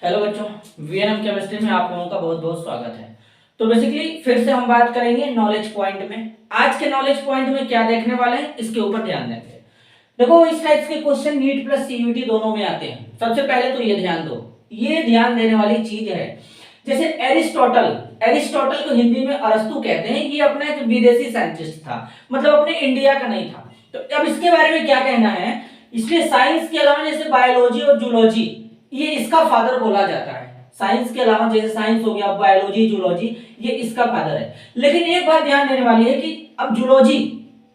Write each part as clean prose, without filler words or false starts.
Hello बच्चों, VNM chemistry में आप लोगों का बहुत बहुत स्वागत है। तो बेसिकली फिर से हम बात करेंगे नॉलेज पॉइंट में। आज के नॉलेज पॉइंट में क्या देखने वाले हैं इसके ऊपर ध्यान देंगे। देखो, इस टाइप के क्वेश्चन नीट प्लस सीयूटी दोनों में आते हैं। सबसे पहले तो ये ध्यान दो, ये ध्यान देने वाली चीज है। जैसे एरिस्टोटल, एरिस्टोटल को हिंदी में अरस्तु कहते हैं। ये अपना एक विदेशी साइंटिस्ट था, मतलब अपने इंडिया का नहीं था। तो अब इसके बारे में क्या कहना है, इसलिए साइंस के अलावा जैसे बायोलॉजी और जूलॉजी, ये इसका फादर बोला जाता है। साइंस के अलावा जैसे साइंस हो गया, बायोलॉजी, जूलॉजी, ये इसका फादर है। लेकिन एक बात ध्यान देने वाली है कि अब जूलॉजी,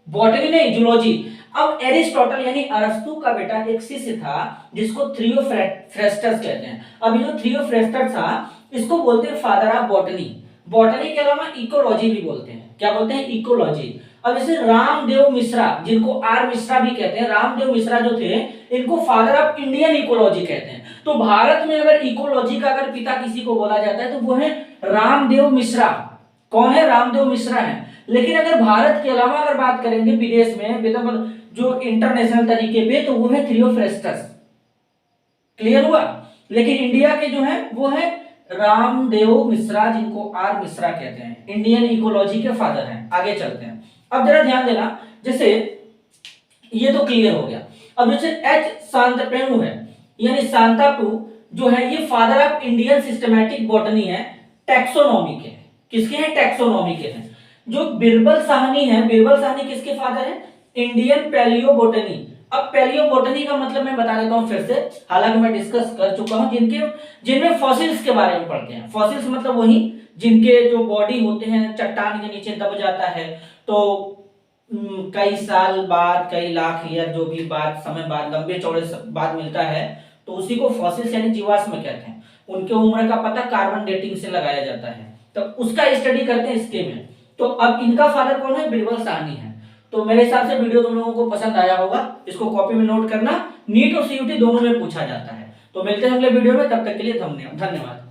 बॉटनी नहीं, जूलॉजी, अब एरिस्टोटल यानी अरस्तु का बेटा एक शिष्य था जिसको थियोफ्रेस्टस कहते हैं। अब ये जो थियोफ्रेस्टस था, इसको बोलते हैं फादर ऑफ बॉटनी। बॉटनी के अलावा इकोलॉजी भी बोलते हैं। क्या बोलते हैं? इकोलॉजी। अब जैसे रामदेव मिश्रा, जिनको आर मिश्रा भी कहते हैं, रामदेव मिश्रा जो थे, इनको फादर ऑफ इंडियन इकोलॉजी कहते हैं। तो भारत में अगर इकोलॉजी का अगर पिता किसी को बोला जाता है तो वो है रामदेव मिश्रा। कौन है? रामदेव मिश्रा है। लेकिन अगर भारत के अलावा अगर बात करेंगे विदेश में, जो इंटरनेशनल तरीके पे, तो वो है थियोफ्रेस्टस। क्लियर हुआ? लेकिन इंडिया के जो है वो है रामदेव मिश्रा, जिनको आर मिश्रा कहते हैं, इंडियन इकोलॉजी के फादर हैं। आगे चलते हैं। अब जरा ध्यान देना, जैसे ये तो क्लियर हो गया। अब जैसे एच शांतपेनु है, यानी शांतापु जो है, ये father of Indian systematic botany है, टैक्सोनॉमी के। किसके हैं? टैक्सोनॉमी के हैं। जो बिरबल साहनी है, बिरबल साहनी किसके फादर है? इंडियन पैलियोबोटनी। अब पैलियोबोटनी का मतलब मैं बता देता हूं फिर से, हालांकि मैं डिस्कस कर चुका हूं, जिनमें फॉसिल्स के बारे में पढ़ते हैं। फॉसिल्स मतलब वही जिनके जो बॉडी होते हैं चट्टान के नीचे दब जाता है, तो कई साल बाद, कई लाख ईयर जो भी बाद, समय बाद, लंबे चौड़े बाद मिलता है, तो उसी को फॉसिल्स यानी जीवाश्म कहते हैं। उनके उम्र का पता कार्बन डेटिंग से लगाया जाता है, तो उसका स्टडी करते हैं इसके में। तो अब इनका फादर कौन है? बिरबल साहनी है। तो मेरे हिसाब से वीडियो तुम लोगों को पसंद आया होगा, इसको कॉपी में नोट करना। नीट और सीयूटी दोनों में पूछा जाता है। तो मिलते हैं अगले वीडियो में, तब तक के लिए धन्यवाद।